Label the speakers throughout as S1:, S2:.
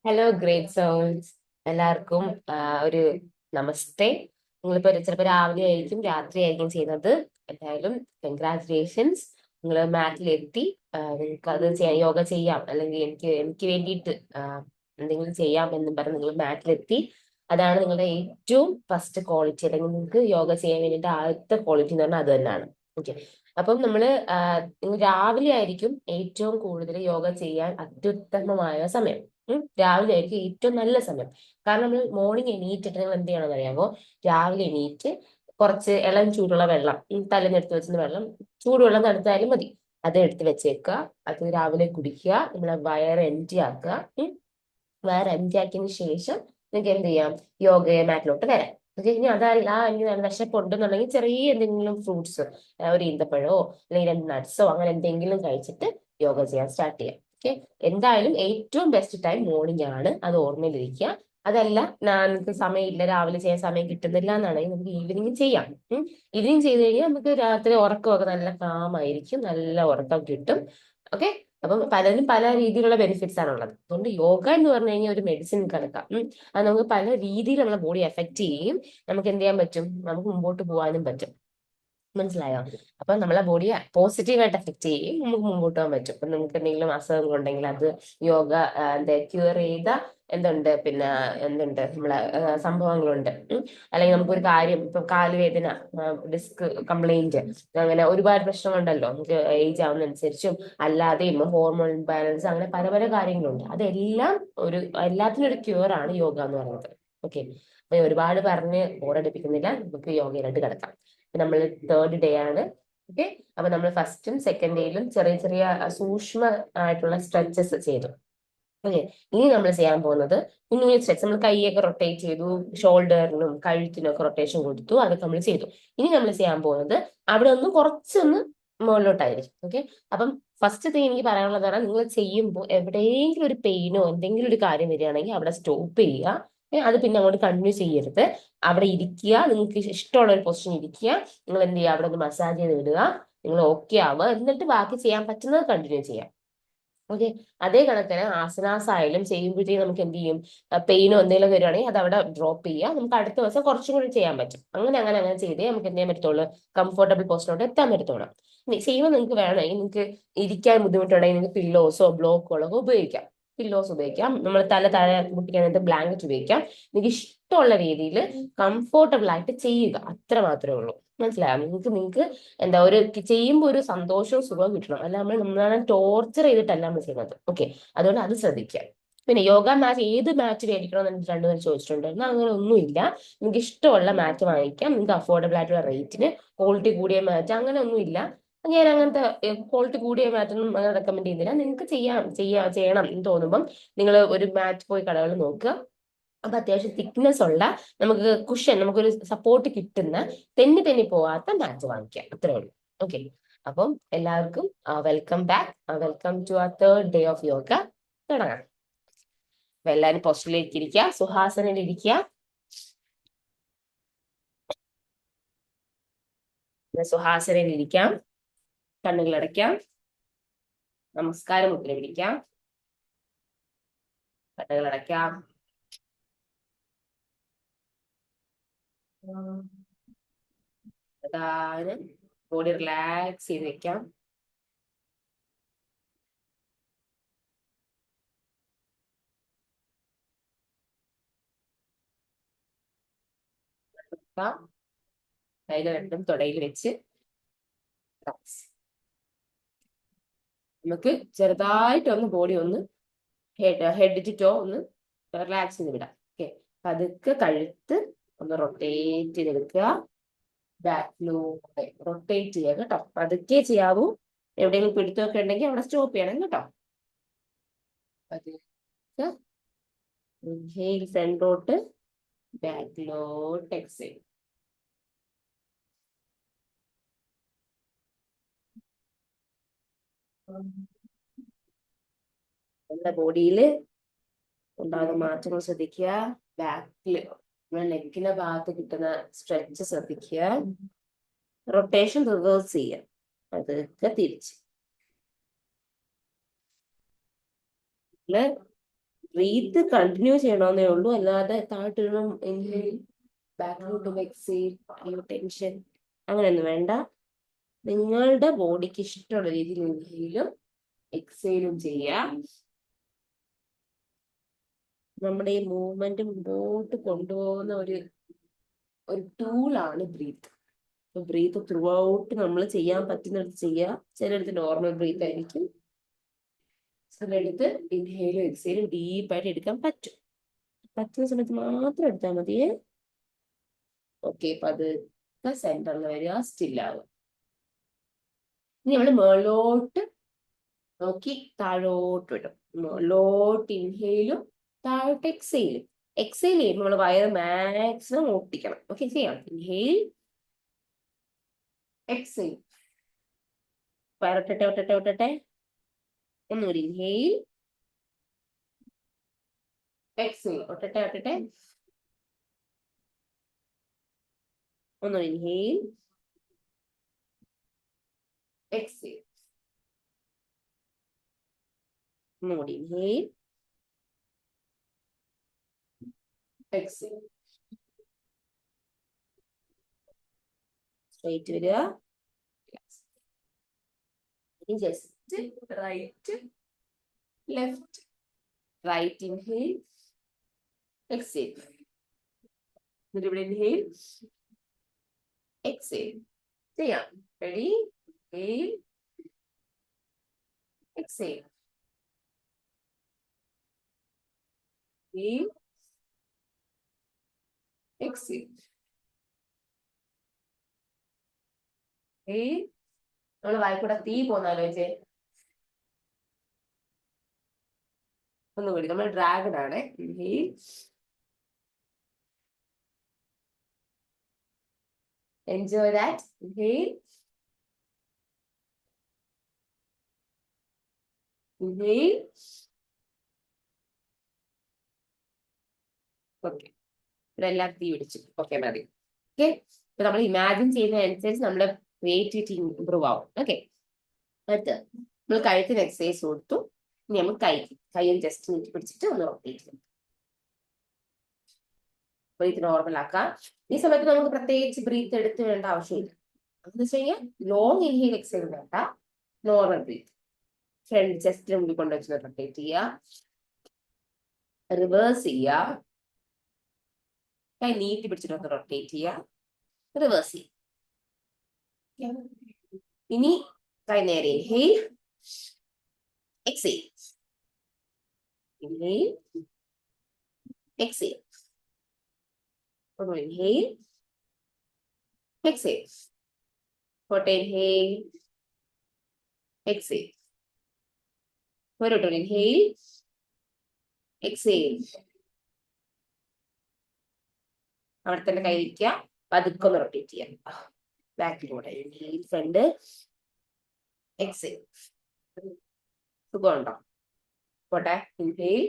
S1: Hello great sounds. എല്ലാവർക്കും ഒരു നമസ്തേ. നിങ്ങളിപ്പോ ചിലപ്പോൾ രാവിലെ ആയിരിക്കും രാത്രി ആയിരിക്കും ചെയ്യുന്നത്. എന്തായാലും കൺഗ്രാറ്റുലേഷൻസ്, നിങ്ങൾ മാറ്റിലെത്തി. നിങ്ങൾക്ക് അത് ചെയ്യാം, യോഗ ചെയ്യാം, അല്ലെങ്കിൽ എനിക്ക് വേണ്ടിയിട്ട് എന്തെങ്കിലും ചെയ്യാം എന്നും പറഞ്ഞ് നിങ്ങൾ മാറ്റിലെത്തി. അതാണ് നിങ്ങളുടെ ഏറ്റവും ഫസ്റ്റ് ക്വാളിറ്റി, അല്ലെങ്കിൽ നിങ്ങൾക്ക് യോഗ ചെയ്യാൻ വേണ്ടിയിട്ട് ആദ്യത്തെ ക്വാളിറ്റി എന്ന് പറഞ്ഞാൽ അത് തന്നെയാണ്. ഓക്കെ. അപ്പം നിങ്ങൾ രാവിലെ ആയിരിക്കും ഏറ്റവും കൂടുതൽ യോഗ ചെയ്യാൻ അത്യുത്തമമായ സമയം. രാവിലെ ആയിരിക്കും ഏറ്റവും നല്ല സമയം. കാരണം നമ്മൾ മോർണിംഗ് എണീറ്റിട്ട് നിങ്ങൾ എന്ത് ചെയ്യണമെന്ന് അറിയാമോ? രാവിലെ എണീറ്റ് കുറച്ച് ഇളം ചൂടുള്ള വെള്ളം, തലേന്നെടുത്ത് വെച്ചിരുന്ന വെള്ളം, ചൂടുവെള്ളം തണുത്തായാലും മതി, അത് എടുത്ത് വെച്ചേക്കുക. അത് രാവിലെ കുടിക്കുക. നമ്മളെ വയർ എംറ്റി ആക്കുക. വയർ എംറ്റി ആക്കിയതിന് ശേഷം നിങ്ങൾക്ക് എന്ത് ചെയ്യാം? യോഗയെ മാറ്റിലോട്ട് വരാം. ഓക്കെ. ഇനി അതല്ല, ഇനി വിശപ്പുണ്ടെന്നുണ്ടെങ്കിൽ ചെറിയ എന്തെങ്കിലും ഫ്രൂട്ട്സ്, ഒരു ഈന്തപ്പഴമോ അല്ലെങ്കിൽ രണ്ട് നട്ട്സോ അങ്ങനെ എന്തെങ്കിലും കഴിച്ചിട്ട് യോഗ ചെയ്യാൻ സ്റ്റാർട്ട് ചെയ്യാം. ഓക്കെ. എന്തായാലും ഏറ്റവും ബെസ്റ്റ് ടൈം മോർണിംഗ് ആണ്, അത് ഓർമ്മയിലിരിക്കുക. അതല്ല, നമുക്ക് സമയമില്ല, രാവിലെ ചെയ്യാൻ സമയം കിട്ടുന്നില്ല എന്നാണെങ്കിൽ നമുക്ക് ഈവനിങ് ചെയ്യാം. ഈവനിങ് ചെയ്ത് കഴിഞ്ഞാൽ നമുക്ക് രാത്രി ഉറക്കമൊക്കെ നല്ല കാമായിരിക്കും, നല്ല ഉറക്കം കിട്ടും. ഓക്കെ. അപ്പം പലരും പല രീതിയിലുള്ള ബെനിഫിറ്റ്സ് ആണുള്ളത്. അതുകൊണ്ട് യോഗ എന്ന് പറഞ്ഞു കഴിഞ്ഞാൽ ഒരു മെഡിസിൻ കണക്കാം. അത് നമുക്ക് പല രീതിയിലുള്ള ബോഡി എഫക്ട് ചെയ്യും. നമുക്ക് എന്ത് ചെയ്യാൻ പറ്റും? നമുക്ക് മുമ്പോട്ട് പോകാനും പറ്റും. മനസ്സിലായോ? അപ്പൊ നമ്മളെ ബോഡിയെ പോസിറ്റീവായിട്ട് എഫക്ട് ചെയ്യും, നമുക്ക് മുമ്പോട്ട് പോകാൻ പറ്റും. ഇപ്പൊ നമുക്ക് എന്തെങ്കിലും അസുഖങ്ങൾ ഉണ്ടെങ്കിൽ അത് യോഗ ക്യൂർ ചെയ്ത പിന്നെ നമ്മളെ സംഭവങ്ങളുണ്ട്. അല്ലെങ്കിൽ നമുക്കൊരു കാര്യം, ഇപ്പൊ കാലുവേദന, ഡിസ്ക് കംപ്ലൈന്റ്, അങ്ങനെ ഒരുപാട് പ്രശ്നങ്ങളുണ്ടല്ലോ നമുക്ക് ഏജ് ആവുന്നതനുസരിച്ചും അല്ലാതെയും, ഹോർമോൺ ഇംബാലൻസ്, അങ്ങനെ പല പല കാര്യങ്ങളുണ്ട്. അതെല്ലാം എല്ലാത്തിനും ഒരു ക്യൂർ ആണ് യോഗ എന്ന് പറയുന്നത്. ഓക്കെ. അപ്പൊ ഒരുപാട് പറഞ്ഞ് ബോറടിപ്പിക്കുന്നില്ല, നമുക്ക് യോഗയിലോട്ട് കിടക്കാം. നമ്മൾ തേർഡ് ഡേ ആണ്. ഓക്കെ. അപ്പൊ നമ്മൾ ഫസ്റ്റും സെക്കൻഡ് ഡേയിലും ചെറിയ ചെറിയ സൂക്ഷ്മ ആയിട്ടുള്ള സ്ട്രെച്ചസ് ചെയ്തു. ഓക്കെ. ഇനി നമ്മൾ ചെയ്യാൻ പോകുന്നത് കുഞ്ഞു കുഞ്ഞു സ്ട്രെച്ച്. നമ്മൾ കൈയൊക്കെ റൊട്ടേറ്റ് ചെയ്തു, ഷോൾഡറിനും കഴുത്തിനും ഒക്കെ റൊട്ടേഷൻ കൊടുത്തു, അതൊക്കെ നമ്മൾ ചെയ്തു. ഇനി നമ്മൾ ചെയ്യാൻ പോകുന്നത് അവിടെ ഒന്ന് കുറച്ചൊന്ന് മുകളിലോട്ടായിരിക്കും. ഓക്കെ. അപ്പം ഫസ്റ്റ് തിങ് എനിക്ക് പറയാനുള്ളത് പറഞ്ഞാൽ, നിങ്ങൾ ചെയ്യുമ്പോൾ എവിടെയെങ്കിലും ഒരു പെയിനോ എന്തെങ്കിലും ഒരു കാര്യം വരികയാണെങ്കിൽ അവിടെ സ്റ്റോപ്പ് ചെയ്യുക. അത് പിന്നെ അങ്ങോട്ട് കണ്ടിന്യൂ ചെയ്യരുത്. അവിടെ ഇരിക്കുക, നിങ്ങൾക്ക് ഇഷ്ടമുള്ള ഒരു പൊസിഷൻ ഇരിക്കുക. നിങ്ങൾ എന്ത് ചെയ്യുക? അവിടെ ഒന്ന് മസാജ് ചെയ്ത് വിടുക. നിങ്ങൾ ഓക്കെ ആവുക, എന്നിട്ട് ബാക്കി ചെയ്യാൻ പറ്റുന്നത് കണ്ടിന്യൂ ചെയ്യാം. ഓക്കെ. അതേ കണക്കിന് ആസനാസ് ആയാലും ചെയ്യുമ്പോഴത്തേക്കും നമുക്ക് എന്ത് ചെയ്യും? പെയിനോ എന്തെങ്കിലും വരികയാണെങ്കിൽ അത് അവിടെ ഡ്രോപ്പ് ചെയ്യുക. നമുക്ക് അടുത്ത ദിവസം കുറച്ചും കൂടി ചെയ്യാൻ പറ്റും. അങ്ങനെ അങ്ങനെ അങ്ങനെ ചെയ്തേ നമുക്ക് എന്ത് ചെയ്യാൻ പറ്റത്തുള്ളൂ? കംഫർട്ടബിൾ പോസ്റ്റിലോട്ട് എത്താൻ പറ്റത്തുള്ളൂ. ചെയ്യുമ്പോൾ നിങ്ങൾക്ക് വേണമെങ്കിൽ നിങ്ങൾക്ക് ഇരിക്കാൻ ബുദ്ധിമുട്ടുണ്ടെങ്കിൽ നിങ്ങൾക്ക് പില്ലോസോ ബ്ലോക്കുകളോ ഒക്കെ ഉപയോഗിക്കാം. പില്ലോസ് ഉപയോഗിക്കാം, നമ്മൾ തല മുട്ടിക്കാനായിട്ട് ബ്ലാങ്കറ്റ് ഉപയോഗിക്കാം. നിങ്ങൾക്ക് ഇഷ്ടമുള്ള രീതിയിൽ കംഫർട്ടബിൾ ആയിട്ട് ചെയ്യുക, അത്ര മാത്രമേ ഉള്ളൂ. മനസ്സിലായോ? നിങ്ങൾക്ക് എന്താ, ചെയ്യുമ്പോൾ ഒരു സന്തോഷവും സുഖവും കിട്ടണം. അല്ല, നമ്മളെ ടോർച്ചർ ചെയ്തിട്ടല്ല നമ്മൾ ചെയ്യുന്നത്. ഓക്കെ. അതുകൊണ്ട് അത് ശ്രദ്ധിക്കുക. പിന്നെ യോഗ മാറ്റ് ഏത് മാറ്റ് മേടിക്കണം എന്ന് രണ്ടുപേരും ചോദിച്ചിട്ടുണ്ട്. എന്നാൽ അങ്ങനെ ഒന്നുമില്ല. നിങ്ങൾക്ക് ഇഷ്ടമുള്ള മാറ്റ് വാങ്ങിക്കാം. നിങ്ങൾക്ക് അഫോർഡബിൾ ആയിട്ടുള്ള റേറ്റിന് ക്വാളിറ്റി കൂടിയ മാറ്റ് അങ്ങനെ ഒന്നുമില്ല. ഞാൻ അങ്ങനത്തെ ക്വാളിറ്റി കൂടിയ മാറ്റൊന്നും അങ്ങനെ റെക്കമെൻഡ് ചെയ്യുന്നില്ല. നിങ്ങൾക്ക് ചെയ്യണം എന്ന് തോന്നുമ്പം നിങ്ങൾ ഒരു മാറ്റ് പോയി കടകളിൽ നോക്കുക. അപ്പൊ അത്യാവശ്യം തിക്നെസ് ഉള്ള, നമുക്ക് നമുക്കൊരു സപ്പോർട്ട് കിട്ടുന്ന, തെന്നി തെന്നി പോവാത്ത മാറ്റ് വാങ്ങിക്കാം. അത്രേ ഉള്ളൂ. ഓക്കെ. അപ്പം എല്ലാവർക്കും വെൽക്കം ബാക്ക്, വെൽക്കം ടു ആ തേർഡ് ഡേ ഓഫ് യോഗ. തുടങ്ങാം. അപ്പൊ എല്ലാവരും പോസ്റ്റിലേക്ക് ഇരിക്കുക, സുഹാസനയിൽ ഇരിക്കുക. സുഹാസനയിൽ ഇരിക്കാം. കണ്ണുകൾ അടയ്ക്കാം. നമസ്കാരം മുദ്ര പിടിക്കാം. കണ്ണുകൾ അടയ്ക്കാം. അതാണ് ബോഡി റിലാക്സ് ചെയ്ത് വെക്കാം. കൈകൾ രണ്ടും തുടയിൽ വെച്ച് നമുക്ക് ചെറുതായിട്ടൊന്ന് ബോഡി ഒന്ന് ഹെഡ് ടു ടോ ഒന്ന് റിലാക്സ് ചെയ്ത് വിടാം. ഓക്കെ. പതുക്കെ കഴുത്ത് ഒന്ന് റൊട്ടേറ്റ് ചെയ്തെടുക്കുക. ബാക്കിലൂടെ റൊട്ടേറ്റ് ചെയ്യുക കേട്ടോ. പതുക്കെ ചെയ്യാവൂ. എവിടെയെങ്കിലും പിടുത്തമൊക്കെ ഉണ്ടെങ്കിൽ അവിടെ സ്റ്റോപ്പ് ചെയ്യണം കേട്ടോ. പതുക്കെ ഇൻഹെയിൽ ഫ്രണ്ടോട്ട്, ബാക്കിലോട്ട് എക്സെയിൽ. നമ്മുടെ ബോഡിയിൽ ഉണ്ടാകുന്ന മാറ്റങ്ങൾ ശ്രദ്ധിക്കുക. ബാക്കിൽ നമ്മുടെ നെക്കിന്റെ ഭാഗത്ത് കിട്ടുന്ന സ്ട്രെച്ച് ശ്രദ്ധിക്കുക. റൊട്ടേഷൻ റിവേഴ്സ് ചെയ്യുക. അതൊക്കെ തിരിച്ച് ബ്രീത്ത് കണ്ടിന്യൂ ചെയ്യണമെന്നേ ഉള്ളൂ, അല്ലാതെ താഴ്ത്തിടണം ഇൻഹെയിൽ ബാക്കിലോട്ടും എക്സെയിൽ ടെൻഷൻ അങ്ങനെയൊന്നും വേണ്ട. നിങ്ങളുടെ ബോഡിക്ക് ഇഷ്ടമുള്ള രീതിയിൽ ഇൻഹെയിലും എക്സെയിലും ചെയ്യാം. നമ്മുടെ ഈ മൂവ്മെന്റ് മുമ്പോട്ട് കൊണ്ടുപോകുന്ന ഒരു ടൂളാണ് ബ്രീത്ത്. ബ്രീത്ത് ത്രൂ ഔട്ട് നമ്മൾ ചെയ്യാൻ പറ്റുന്നിടത്ത് ചെയ്യുക. ചിലയിടത്ത് നോർമൽ ബ്രീത്ത് ആയിരിക്കും, ചിലയിടത്ത് ഇൻഹെയിലും എക്സെയിലും ഡീപ്പായിട്ട് എടുക്കാൻ പറ്റും. പറ്റുന്ന സമയത്ത് മാത്രം എടുത്താൽ മതിയേ. ഓക്കെ, പതുക്കെ സെന്ററിൽ വരിക, സ്റ്റില്ലാവുക. ഇനി നമ്മൾ മേളോട്ട് നോക്കി താഴോട്ട് വിടും. മേളോട്ട് ഇൻഹെയിലും താഴോട്ട് എക്സെയിലും. എക്സെയിൽ ചെയ്യുമ്പോൾ നമ്മൾ വയറ് മാക്സിമം ഒട്ടിക്കണം. ഓക്കെ, ചെയ്യാം. ഇൻഹെയിൽ എക്സെയിൽ, വയറൊട്ടട്ടെ ഒട്ടട്ടെ ഒട്ടട്ടെ. ഒന്നുകൂടി ഇൻഹെയിൽ എക്സെയിൽ, ഒട്ടട്ടെ ഒട്ടട്ടെ. ഒന്നുകൂടി ഇൻഹെയിൽ എക്സെയിൽ, ഒന്നുകൂടി ഇൻഹെയിൽ എക്സെയിൽ. സ്ട്രൈറ്റ് വരിക. ഇനി just right left, right inhale exhale. എന്നിട്ട് ഇവിടെ ഇൻഹെയിൽ എക്സെയിൽ ചെയ്യാം. Ready? Inhale exhale, inhale exhale. നമ്മള് വായിക്കൂടെ തീ പോന്നാലോചിച്ചേ. ഒന്നുകൂടി, നമ്മൾ ഡ്രാഗൺ ആണ്. Inhale enjoy that. Inhale, inhale. Okay, ഇവിടെ എല്ലാം തീ പിടിച്ചു. ഓക്കെ, മതി. ഓക്കെ, ഇപ്പൊ നമ്മൾ ഇമാജിൻ ചെയ്യുന്നതനുസരിച്ച് നമ്മുടെ ക്രിയേറ്റിവിറ്റി ഇമ്പ്രൂവ് ആവും. ഓക്കെ, അടുത്ത് നമ്മൾ കഴുത്തിന് എക്സസൈസ് കൊടുത്തു. ഇനി നമ്മൾ കൈയിൽ ജസ്റ്റ് നീട്ടി പിടിച്ചിട്ട് ഒന്ന് റൊട്ടേറ്റ് ചെയ്യും. ബ്രീത്ത് നോർമൽ ആക്കാം. ഈ സമയത്ത് നമുക്ക് പ്രത്യേകിച്ച് ബ്രീത്ത് എടുത്ത് വേണ്ട ആവശ്യമില്ല. എന്ന് വെച്ച് കഴിഞ്ഞാൽ ലോങ് ഇൻഹെയിൽ എക്സെയിൽ വേണ്ട, നോർമൽ ബ്രീത്ത്. ഫ്രണ്ട് ചെസ്റ്റിന് മുമ്പിൽ കൊണ്ടുവച്ച് റൊട്ടേറ്റ് ചെയ്യുക, റിവേഴ്സ് ചെയ്യുക, കൈ നീട്ടി പിടിച്ചിട്ട് റൊട്ടേറ്റ് ചെയ്യുക, റിവേഴ്സ് ചെയ്യുക. ഇനി കൈ നേരെ inhale exhale, inhale exhale, inhale exhale, inhale exhale, inhale exhale. അവിടെ തന്നെ കൈ വയ്ക്കുക, പതുക്കെ ഒന്ന് റൊട്ടേറ്റ് ചെയ്യാം ബാക്കിലൂടെ. Inhale front exhale. സുഖമുണ്ടോ? പോട്ടെ. ഇൻഹെയിൽ,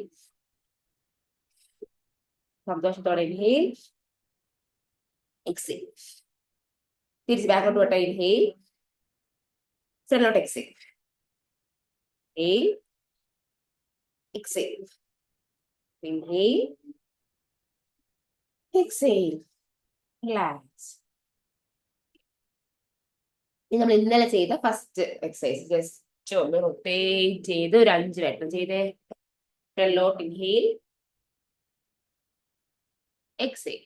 S1: സന്തോഷത്തോടെ ഇൻഹെയിൽ എക്സെയിൽ. തിരിച്ച് ബാക്കോട്ട് പോട്ടെ. ഇൻഹെയിൽ സെല്ലോട്ട് exhale, inhale exhale, inhale exhale. Relax. ഇത് നമ്മൾ ഇന്നലെ ചെയ്ത ഫസ്റ്റ് എക്സസൈസ്. ജസ്റ്റ് ഒന്ന് റൊട്ടേറ്റ് ചെയ്ത് ഒരു 5 വട്ടം ചെയ്തേ. ഫ്രണ്ടിലോട്ട് ഇൻഹെയിൽ എക്സെയിൽ,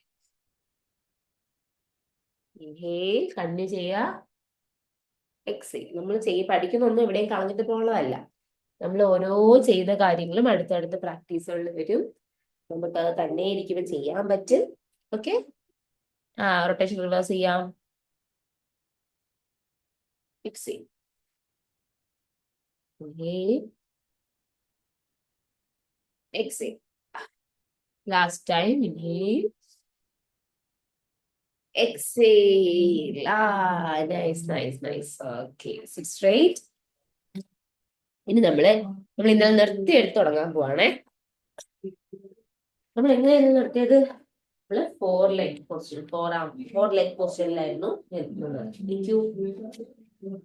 S1: ഇൻഹെയിൽ കണ്ടിന്യൂ ചെയ്യുക, എക്സെയിൽ. നമ്മൾ പഠിക്കുന്നൊന്നും ഇവിടെയും കളഞ്ഞിട്ട് പോകുന്നതല്ല. നമ്മൾ ഓരോ ചെയ്ത കാര്യങ്ങളും അടുത്തടുത്ത് പ്രാക്ടീസുകളിൽ വരും. നമുക്ക് അത് തന്നെ ഇരിക്കുമ്പോൾ ചെയ്യാൻ പറ്റും. ഓക്കെ, റൊട്ടേഷൻ റിവേഴ്സ് ചെയ്യാം. Exhale, inhale, exhale. Last time, inhale, exhale. Nice, nice, nice. Okay, sit straight. ഇനി നമ്മൾ ഇന്നലെ നിർത്തി എടുത്ത് തുടങ്ങാൻ പോവാണേ. നമ്മൾ എങ്ങനെയായിരുന്നു നിർത്തിയത്? നമ്മള് 4 leg പൊസിഷൻ, 4 leg പൊസിഷനിലായിരുന്നു. നിൽക്കൂ,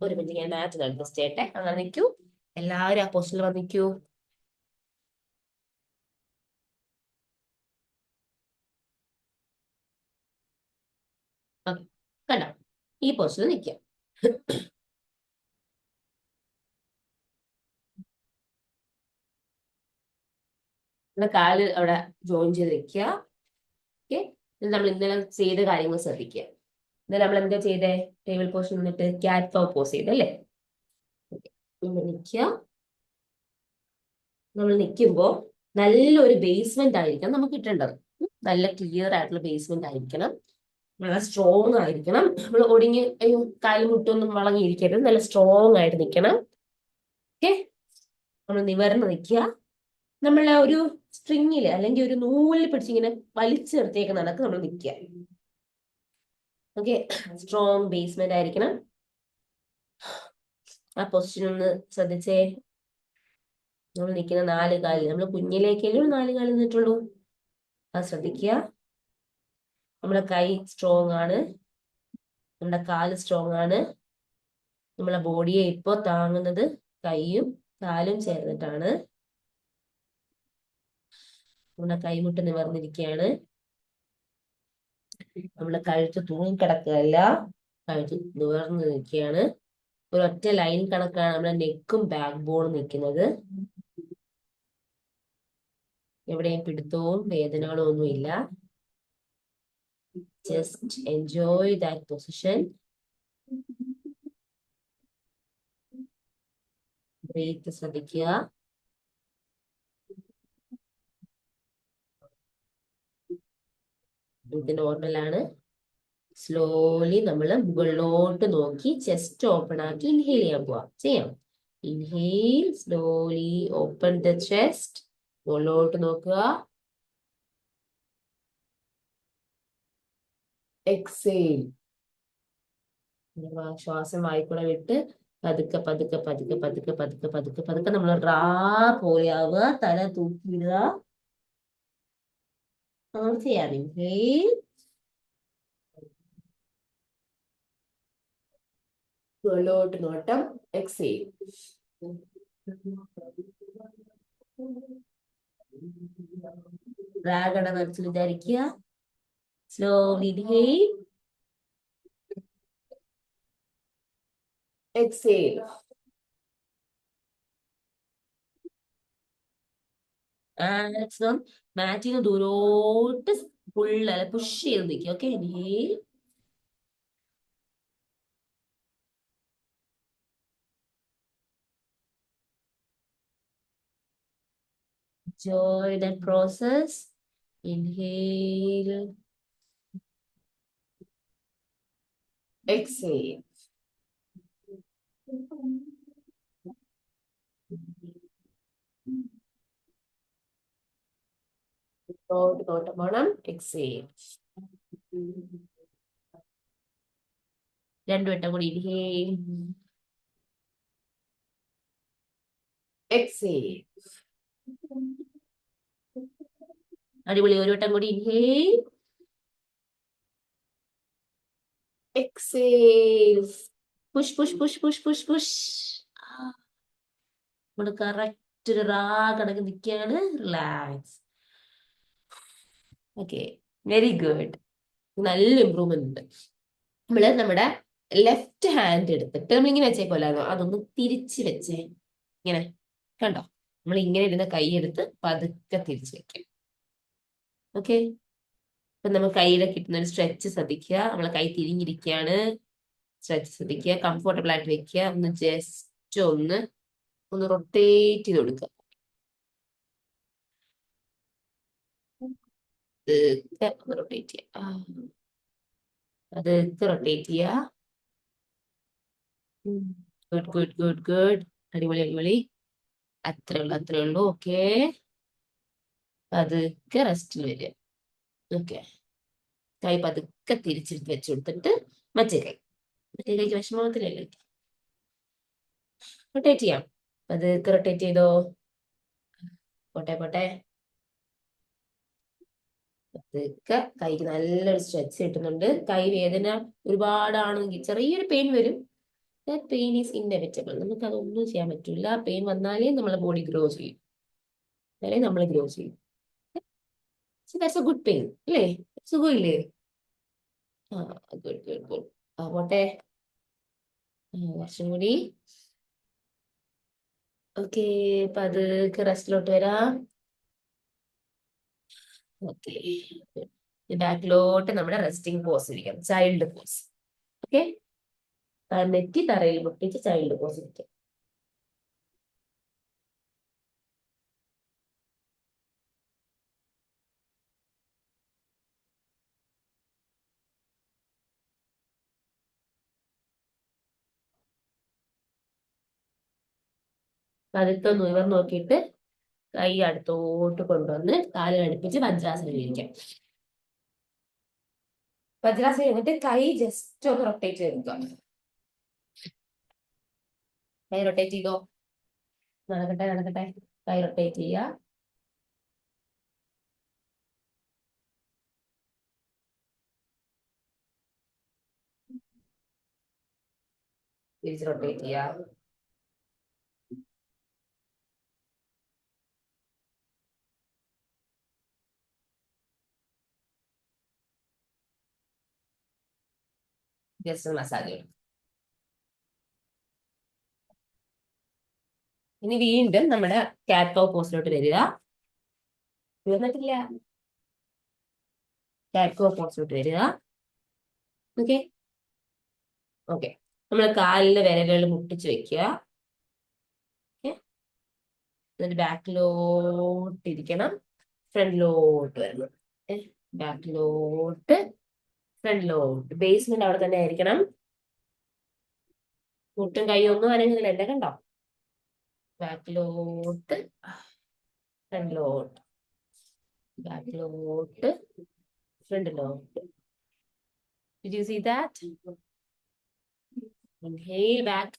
S1: ഒരു മിനിറ്റ് ഞാൻ മാച്ച് അഡ്ജസ്റ്റ് ചെയ്യട്ടെ. അങ്ങനെ നിൽക്കൂ, എല്ലാവരും ആ പൊസിഷനിൽ വന്ന് നിൽക്കൂ. കണ്ടോ, ഈ പൊസിഷനിൽ നിൽക്കുക. കാല് അവിടെ ജോയിൻ ചെയ്ത് വെക്കുക. ഓക്കെ, നമ്മൾ ഇന്നലെ ചെയ്ത കാര്യങ്ങൾ ശ്രദ്ധിക്കുക. ഇന്നലെ നമ്മൾ എന്താ ചെയ്തേ? ടേബിൾ പോസ്റ്റ് നിന്നിട്ട് ക്യാറ്റ് കൗ പോസ് ചെയ്തല്ലേ? നിൽക്കുക. നമ്മൾ നിൽക്കുമ്പോൾ നല്ലൊരു ബേസ്മെന്റ് ആയിരിക്കണം നമുക്ക് കിട്ടേണ്ടത്. നല്ല ക്ലിയർ ആയിട്ടുള്ള ബേസ്മെന്റ് ആയിരിക്കണം. നല്ല സ്ട്രോങ് ആയിരിക്കണം. നമ്മൾ ഒടിഞ്ഞ് കാലും മുട്ടൊന്നും വളങ്ങിയിരിക്കരുത്. നല്ല സ്ട്രോങ് ആയിട്ട് നിൽക്കണം. ഓക്കെ, നമ്മൾ നിവർന്ന് നിൽക്കുക. നമ്മളെ ഒരു സ്ട്രിങ്ങില് അല്ലെങ്കിൽ ഒരു നൂലിൽ പിടിച്ചിങ്ങനെ വലിച്ചു നിർത്തിയേക്ക് നടക്ക് നമ്മൾ നിൽക്കുക. ഓക്കെ, സ്ട്രോങ് ബേസ്മെന്റ് ആയിരിക്കണം. ആ പൊസിഷൻ ഒന്ന് ശ്രദ്ധിച്ചേ. നമ്മൾ നിൽക്കുന്ന 4 കാലിൽ, നമ്മൾ കുഞ്ഞിലേക്കല്ലേ 4 കാലിൽ നിന്നിട്ടുള്ളൂ. അത് ശ്രദ്ധിക്കുക. നമ്മളെ കൈ സ്ട്രോങ് ആണ്, നമ്മുടെ കാല് സ്ട്രോങ് ആണ്. നമ്മളെ ബോഡിയെ ഇപ്പോ താങ്ങുന്നത് കൈയും കാലും ചേർന്നിട്ടാണ്. നമ്മുടെ കൈമുട്ട് നിവർന്നിരിക്കുകയാണ്. നമ്മളെ കഴുത്ത് തൂങ്ങിക്കിടക്കുകയല്ല, കഴുത്ത് നിവർന്ന് നിൽക്കുകയാണ്. ഒരൊറ്റ ലൈൻ കണക്കാണ് നമ്മുടെ നെക്കും ബാക്ക് ബോണും നിൽക്കുന്നത്. എവിടെയും പിടുത്തവും വേദനകളും ഒന്നുമില്ല. Just enjoy that position. Breath ശ്രദ്ധിക്കുക. ഇത് നോർമലാണ്. സ്ലോലി നമ്മൾ മുകളിലോട്ട് നോക്കി ചെസ്റ്റ് ഓപ്പൺ ആക്കി ഇൻഹെയിൽ ചെയ്യാൻ ചെയ്യാം. Inhale, slowly open the chest. മുകളിലോട്ട് നോക്കുക. എക്സെയിൽ. ശ്വാസം വായിക്കൂടെ വിട്ട് പതുക്കെ പതുക്കെ പതുക്കെ പതുക്കെ പതുക്കെ പതുക്കെ പതുക്കെ നമ്മൾ റാ പോലെയാവുക. തല തൂക്കിയിടുക. അങ്ങനെ ചെയ്യാം. ഇൻഹെയിൽ, മുകളിലോട്ട് നോട്ടം. എക്സെയിൽ. ഡ്രാഗണ മനസ്സിൽ വിചാരിക്കുക. Slowly inhale, exhale. മാക്സിമം മാറ്റിന് ദൂരോട്ട് പുഷ് ചെയ്ത് നിൽക്കുക. Okay, inhale, enjoy that process. Inhale, exhale. നോട്ടം വേണം. എക്സെയിൽ. 2 വട്ടം കൂടി. Inhale, exhale. അടിപൊളി. 1 വട്ടം കൂടി. Inhale, exhale. Push push push push push push. നമ്മൾ കറക്റ്റ് ഒരു റാ കണക്ക് നിൽക്കുകയാണ്. റിലാക്സ്. Okay, very good. നല്ല ഇമ്പ്രൂവ്മെന്റ് ഉണ്ട്. നമ്മള് നമ്മുടെ ലെഫ്റ്റ് ഹാൻഡ് എടുത്തിട്ട് നമ്മളിങ്ങനെ വെച്ചേക്കോലായിരുന്നു, അതൊന്ന് തിരിച്ച് വെച്ചേ. ഇങ്ങനെ കണ്ടോ, നമ്മൾ ഇങ്ങനെ ഇരുന്ന കൈ എടുത്ത് പതുക്കെ തിരിച്ച് വെക്കാം. ഓക്കെ, അപ്പൊ നമ്മൾ കൈയിലെ കിട്ടുന്ന ഒരു സ്ട്രെച്ച് ശ്രദ്ധിക്കുക. നമ്മളെ കൈ തിരിഞ്ഞിരിക്കുകയാണ്. സ്ട്രെച്ച് ശ്രദ്ധിക്കുക. കംഫർട്ടബിൾ ആയിട്ട് വെക്കുക. ഒന്ന് ജസ്റ്റ് ഒന്ന് റൊട്ടേറ്റ് ചെയ്ത് കൊടുക്കുക. റൊട്ടേറ്റ് ചെയ്യുക. അതൊക്കെ റൊട്ടേറ്റ് ചെയ്യുക. Good good good good. അടിപൊളി അടിപൊളി. അത്രേ ഉള്ളൂ. ഓക്കെ, പതുക്കെ റെസ്റ്റിൽ വരിക. ഓക്കെ, കൈ പതുക്കെ തിരിച്ചിട്ട് വെച്ച് കൊടുത്തിട്ട് മറ്റേ കൈക്ക് വിഷമത്തിലല്ലേ, റൊട്ടേറ്റ് ചെയ്യാം. പതുക്കെ റൊട്ടേറ്റ് ചെയ്തോ. പോട്ടെ പതുക്കെ. കൈക്ക് നല്ലൊരു സ്ട്രെച്ച് കിട്ടുന്നുണ്ട്. കൈ വേദന ഒരുപാടാണെങ്കിൽ ചെറിയൊരു പെയിൻ വരും. Pain is inevitable. നമുക്ക് അതൊന്നും ചെയ്യാൻ പറ്റില്ല. പെയിൻ വന്നാലേ നമ്മളെ ബോഡി ഗ്രോ ചെയ്യും. നമ്മൾ ഗ്രോ ചെയ്യും. ദാറ്റ്സ് എ ഗുഡ് പെയിൻ അല്ലേ? സുഖമില്ലേ? ആ, ഗുഡ് ഗുഡ് ഗുഡ്. പോട്ടെ, കുറച്ചും കൂടി. ഓക്കെ, പതുക്കെ റെസ്റ്റിലോട്ട് വരാം. ഓക്കെ, ബാക്കിലോട്ട് നമ്മുടെ റെസ്റ്റിംഗ് പോസ് ഇരിക്കാം, ചൈൽഡ് പോസ്. ഓക്കെ, നെറ്റി തറയിൽ മുട്ടിച്ച് ചൈൽഡ് പോസ് ഇരിക്കാം. പതുക്കെ നിവർ നോക്കിയിട്ട് കൈ അടുത്തോട്ട് കൊണ്ടുവന്ന് കാല് അടുപ്പിച്ച് വജ്രാസനം ഇരിക്കാം. വജ്രാസനം ഇരുന്നിട്ട് കൈ ജസ്റ്റ് ഒന്ന് റൊട്ടേറ്റ് ചെയ്ത് കൈ റൊട്ടേറ്റ് ചെയ്തോ. നടക്കട്ടെ നടക്കട്ടെ, കൈ റൊട്ടേറ്റ് ചെയ്യുക. തിരിച്ച് റൊട്ടേറ്റ് ചെയ്യുക. ജസ്റ്റ് മസാജ് ചെയ്യും. ഇനി വീണ്ടും നമ്മുടെ കാറ്റ് കൗ പോസിലോട്ട് വരിക. തീർന്നിട്ടില്ല. കാറ്റ് കൗ പോസിലോട്ട് വരിക. ഓക്കെ ഓക്കെ, നമ്മൾ കാലിലെ വിരലുകൾ മുട്ടിച്ച് വെക്കുക. എന്നിട്ട് ബാക്കിലോട്ട് ഇരിക്കണം, ഫ്രണ്ടിലോട്ട് വരണം. ബാക്കിലോട്ട്, ഫ്രണ്ടിലോട്ട്. ബേസ്മെന്റ് അവിടെ തന്നെ ആയിരിക്കണം. മുട്ടും കൈയൊന്നും അനങ്ങുന്നില്ല, എന്റെ കണ്ടോ. ബാക്കിലോട്ട്, ഫ്രണ്ടിലോട്ട്, ബാക്കിലോട്ട്, ഫ്രണ്ടിലോട്ട്. Did you see that? Inhale back.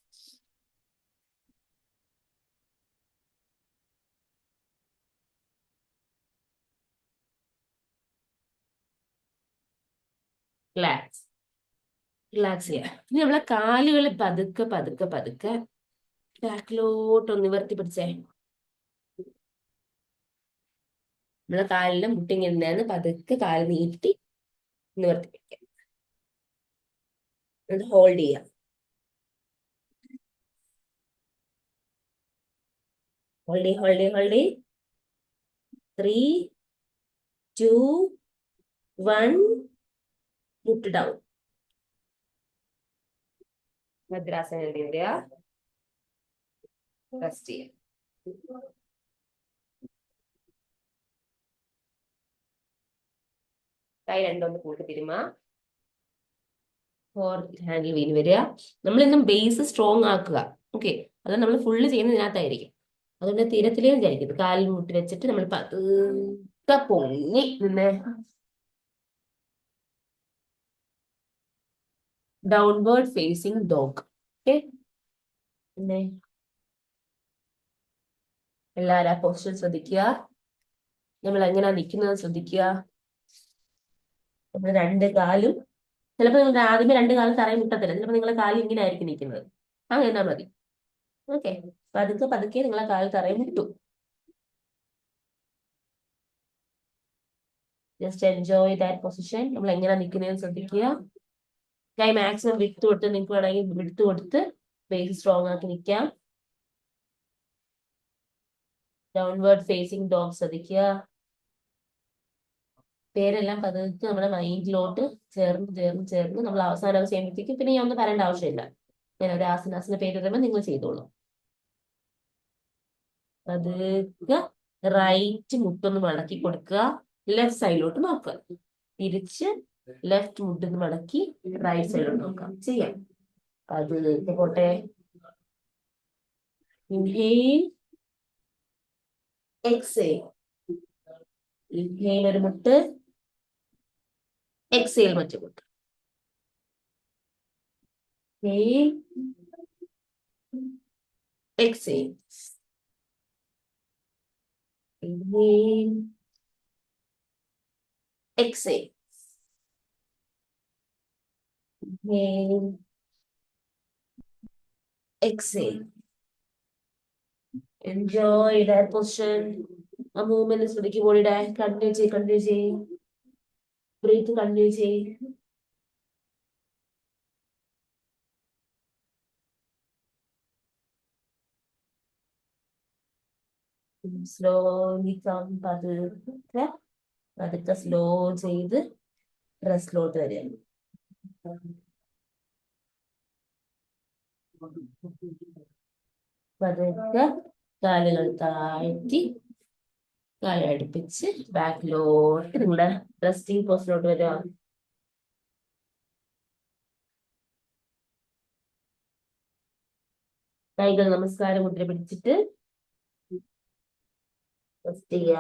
S1: Relax. Relax ചെയ്യുക. ഇനി നമ്മളെ കാലുകൾ പതുക്കെ പതുക്കെ പതുക്കെ ബാക്കിലോട്ട് ഒന്ന് നിവർത്തി പിടിച്ചേ. നമ്മളെ കാലിന്റെ മുട്ടിങ്ങനെ പതുക്കെ കാല് നീട്ടി നിവർത്തി പിടിക്കാം. എന്നിട്ട് ഹോൾഡ് ചെയ്യാം. Hold hold hold. 3, 2, 1. മുട്ട് ഡൗൺ. ഭദ്രാസനം വരിക, റെസ്റ്റ് ചെയ്യാം. കൈ രണ്ടൊന്ന് കൂട്ടി തിരുമ. ഫോർത്ത് ഹാൻഡിൽ വീണ് വരിക. നമ്മളിന്നും ബേസ് സ്ട്രോങ് ആക്കുക. ഓക്കെ, അത് നമ്മൾ ഫുള്ള് ചെയ്യുന്നതിനകത്തായിരിക്കും. അതുകൊണ്ട് തീരത്തിലേ വിചാരിക്കുന്നത് കാലിൽ മുട്ടി വെച്ചിട്ട് നമ്മൾ പതുക്കെ പൊങ്ങി നിന്നേ. Downward facing dog. ഓക്കെ, പിന്നെ എല്ലാവരും ആ പൊസിഷൻ ശ്രദ്ധിക്കുക. നമ്മൾ എങ്ങനെയാ നിൽക്കുന്നത് ശ്രദ്ധിക്കുക. നമ്മൾ രണ്ട് കാലും, ചിലപ്പോൾ നിങ്ങൾ ആദ്യമേ രണ്ട് കാലം തറയിൽ മുട്ടത്തില്ല, ചിലപ്പോൾ നിങ്ങളെ കാലിൽ ഇങ്ങനെ ആയിരിക്കും നിൽക്കുന്നത്. അങ്ങനെ മതി. ഓക്കെ, പതുക്കെ പതുക്കെ നിങ്ങളെ കാലിൽ തറയിൽ മുട്ടു. Just enjoy that position. നമ്മൾ എങ്ങനെ നിൽക്കുന്നതെന്ന് ശ്രദ്ധിക്കുക. കൈ മാക്സിമം വിട്ട് കൊടുത്ത് നിങ്ങൾക്ക് വേണമെങ്കിൽ വിട്ട് കൊടുത്ത് ബേസ് സ്ട്രോങ് ആക്കി നിൽക്കാം. ഡൗൺവേർഡ് ഫേസിംഗ് ഡോഗ് ശ്രദ്ധിക്കുക. പേരെല്ലാം പതുക്കെ നമ്മുടെ മൈൻഡിലോട്ട് ചേർന്ന് ചേർന്ന് ചേർന്ന് നമ്മൾ അവസാനം ചെയ്യുമ്പോഴത്തേക്കും പിന്നെ ഞാൻ ഒന്നും പറയേണ്ട ആവശ്യമില്ല. ഞാൻ ഒരു ആസനാസിന്റെ പേര് തരുമ്പോൾ നിങ്ങൾ ചെയ്തോളൂ. പതുക്കെ റൈറ്റ് മുട്ടൊന്ന് മടക്കി കൊടുക്കുക. ലെഫ്റ്റ് സൈഡിലോട്ട് നോക്കുക. തിരിച്ച് ലെഫ്റ്റ് മുട്ടൊന്ന് മടക്കി റൈറ്റ് സൈഡിലോട്ട് നോക്കാം. ചെയ്യാം. പതുക്കെ പോട്ടെ. Inhale, exhale. ഇൻഹേൽ ഒരു മുട്ട്, എക്സേൽ മറ്റു മുട്ട്. Inhale, exhale. Inhale, exhale. Inhale, exhale. Enjoy that position. A movement is really body. Continue, continue. Breathe, continue. Slowly come, പതുക്കെ പതുക്കെ സ്ലോ ചെയ്ത് റെസ്റ്റിലോട്ട് വരിക. പതുക്കെ കാലുകൾ താഴ്ത്തി കാലടുപ്പിച്ച് ബാക്കിലോട്ട് നിങ്ങളുടെ റെസ്റ്റിംഗ് പോസ്റ്റിലോട്ട് വരിക. കൈകൾ നമസ്കാര മുദ്ര പിടിച്ചിട്ട് റെസ്റ്റ് ചെയ്യുക.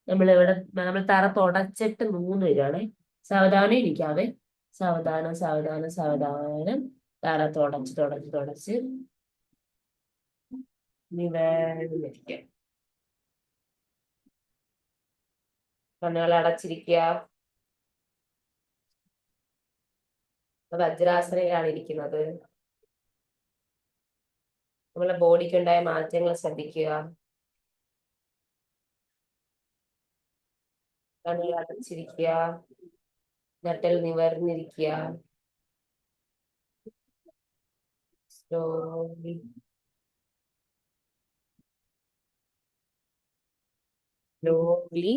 S1: നമ്മൾ തറ തുടച്ചിട്ട് 3 വരികയാണേ. സാവധാനം ഇരിക്കാവേ. സാവധാനം സാവധാനം സാവധാനം തറ തുടച്ച് തുടച്ച് തുടച്ച് നിവർന്നിരിക്കുക. കണ്ണുകൾ അടച്ചിരിക്കുക. വജ്രാസനയിലാണ് ഇരിക്കുന്നത്. നമ്മളെ ബോഡിക്ക് ഉണ്ടായ മാറ്റങ്ങൾ ശ്രദ്ധിക്കുക. കണ്ണുകൾ അടച്ചിരിക്കുക. നട്ടൽ നിവർന്നിരിക്കുക. സ്ലോലി സ്ലോലി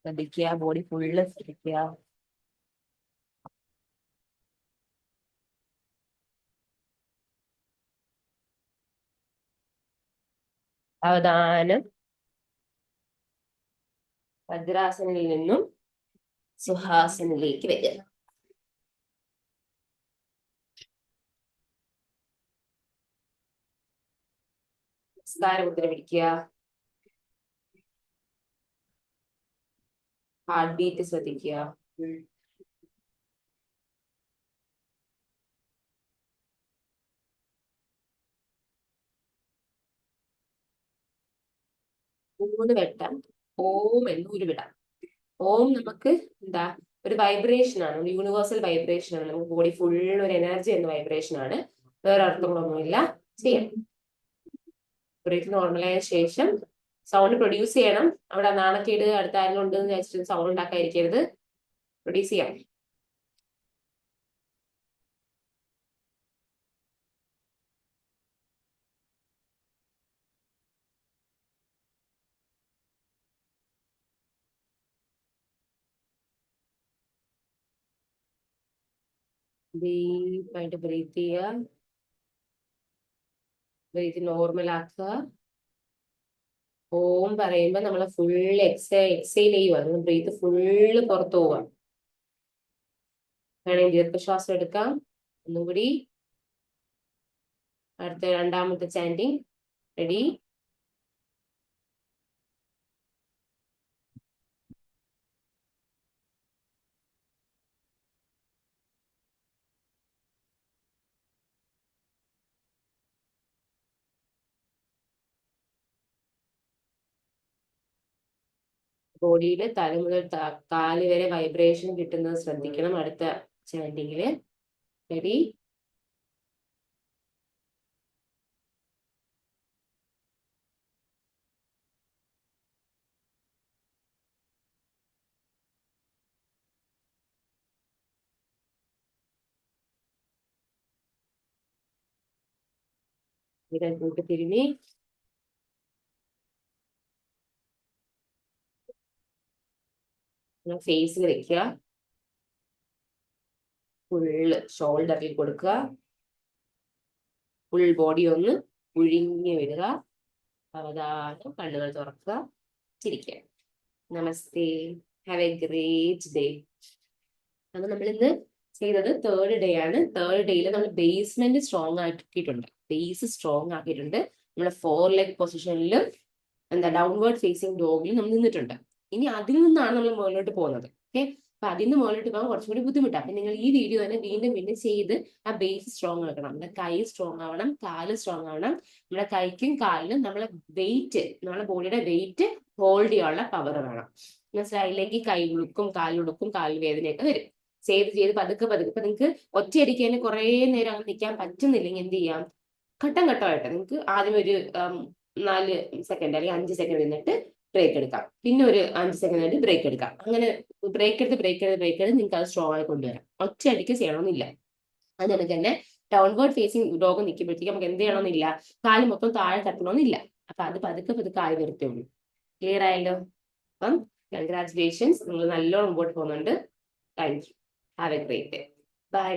S1: ശ്രദ്ധിക്കുക. ബോഡി ഫുള്ള് ശ്രദ്ധിക്കുക. സാവധാനം വജ്രാസനയിൽ നിന്നും സുഹാസനിലേക്ക് വരിക. നമസ്കാരം മുദ്ര പിടിക്കുക. ഹാർട്ട് ബീറ്റ് ശ്രദ്ധിക്കുക. മൂന്ന് വട്ടം ഓം എന്നൊരു വിടാം. ഓം നമുക്ക് എന്താ ഒരു വൈബ്രേഷൻ ആണ്, ഒരു യൂണിവേഴ്സൽ വൈബ്രേഷൻ ആണ്. നമുക്ക് ബോഡി ഫുൾ ഒരു എനർജി എന്ന വൈബ്രേഷൻ ആണ്. വേറെ അർത്ഥങ്ങളൊന്നുമില്ല. ചെയ്യാം. ബ്രീത്ത് നോർമലായ ശേഷം സൗണ്ട് പ്രൊഡ്യൂസ് ചെയ്യണം. അവിടെ നാണക്കേട് അടുത്ത ആരെങ്കിലും ഉണ്ടെന്ന് വിചാരിച്ചിട്ട് സൗണ്ട് ഉണ്ടാക്കാതിരിക്കരുത്. പ്രൊഡ്യൂസ് ചെയ്യാം. ഡീപ്പായിട്ട് ബ്രീത്ത് ചെയ്യുക. ബ്രീത്ത് നോർമൽ ആക്കുക. ഓം പറയുമ്പോൾ നമ്മൾ ഫുൾ എക്സൈൽ ചെയ്യുക. ബ്രീത്ത് ഫുള്ള് പുറത്തു പോവുക. വേണമെങ്കിൽ ദീർഘശ്വാസം എടുക്കാം. ഒന്നും കൂടി. അടുത്ത രണ്ടാമത്തെ ചാൻഡിങ്. റെഡി? ബോഡിയിൽ തല മുതൽ കാല് വരെ വൈബ്രേഷൻ കിട്ടുന്നത് ശ്രദ്ധിക്കണം. അടുത്ത ചാൻഡിങ്ങില്. റെഡി? കൂട്ടി തിരുമി ഫേസിൽ വെക്കുക. ഫുള്ള് ഷോൾഡറിൽ കൊടുക്കുക. ഫുൾ ബോഡി ഒന്ന് ഒഴിഞ്ഞു വിടുക. അവതാരം കണ്ണുകൾ തുറക്കുക. ചിരിക്കുക. നമസ്തേ. Have a great day. അപ്പൊ നമ്മൾ ഇന്ന് ചെയ്തത് 3rd ഡേ ആണ്. 3rd ഡേയിൽ നമ്മൾ ബേസ്മെന്റ് സ്ട്രോങ് ആക്കിയിട്ടുണ്ട്. ബേസ് സ്ട്രോങ് ആക്കിയിട്ടുണ്ട്. നമ്മുടെ 4 ലെഗ് പൊസിഷനിൽ എന്താ ഡൗൺവേർഡ് ഫേസിങ് ഡോഗിൽ നമ്മൾ നിന്നിട്ടുണ്ട്. ഇനി അതിൽ നിന്നാണ് നമ്മൾ മുകളിലോട്ട് പോകുന്നത്. ഓക്കെ. അപ്പൊ അതിൽ നിന്ന് മുകളിലോട്ട് പോകാൻ കുറച്ചും കൂടി ബുദ്ധിമുട്ടാണ്. അപ്പൊ നിങ്ങൾ ഈ വീഡിയോ തന്നെ വീണ്ടും വീണ്ടും ചെയ്ത് ആ ബേസ് സ്ട്രോങ് ആക്കണം. നമ്മുടെ കൈ സ്ട്രോങ് ആവണം. കാല് സ്ട്രോങ് ആവണം. നമ്മുടെ കൈക്കും കാലിനും നമ്മളെ വെയിറ്റ്, നമ്മുടെ ബോഡിയുടെ വെയിറ്റ് ഹോൾഡ് ചെയ്യാനുള്ള പവർ വേണം. മനസ്സിലായില്ലെങ്കിൽ കൈ ഉളുക്കും, കാലുളുക്കും, കാൽ വേദനയൊക്കെ വരും. ചെയ്ത് പതുക്കെ പതുക്കെ. ഇപ്പൊ നിങ്ങൾക്ക് ഒറ്റയടിക്ക് തന്നെ കുറെ നേരം അങ്ങനെ നിൽക്കാൻ പറ്റുന്നില്ലെങ്കിൽ എന്ത് ചെയ്യാം? ഘട്ടം ഘട്ടമായിട്ട് നിങ്ങൾക്ക് ആദ്യം ഒരു 4 സെക്കൻഡ് അല്ലെങ്കിൽ 5 സെക്കൻഡ് നിന്നിട്ട് ബ്രേക്ക് എടുക്കാം, പിന്നെ ഒരു 5 സെക്കൻഡ് കഴിഞ്ഞിട്ട് ബ്രേക്ക് എടുക്കാം. അങ്ങനെ ബ്രേക്ക് എടുത്ത് നിങ്ങൾക്ക് അത് സ്ട്രോങ് ആയി കൊണ്ടുവരാം. ഒറ്റയടിക്ക് ചെയ്യണമെന്നില്ല. അത് നമുക്ക് തന്നെ ഡൗൺവേർഡ് ഫേസിങ് ഡോഗ് നിൽക്കുമ്പോഴത്തേക്ക് നമുക്ക് എന്ത് ചെയ്യണമെന്നില്ല, കാല് മൊത്തം താഴെ തട്ടണമെന്നില്ല. അപ്പൊ അത് പതുക്കെ പതുക്കെ ആയി വരത്തേ ഉള്ളൂ. ക്ലിയർ ആയല്ലോ? അപ്പം കൺഗ്രാറ്റുലേഷൻസ്, നിങ്ങൾ നല്ലോണം മുമ്പോട്ട് പോകുന്നുണ്ട്. Thank you. Have a great day. By.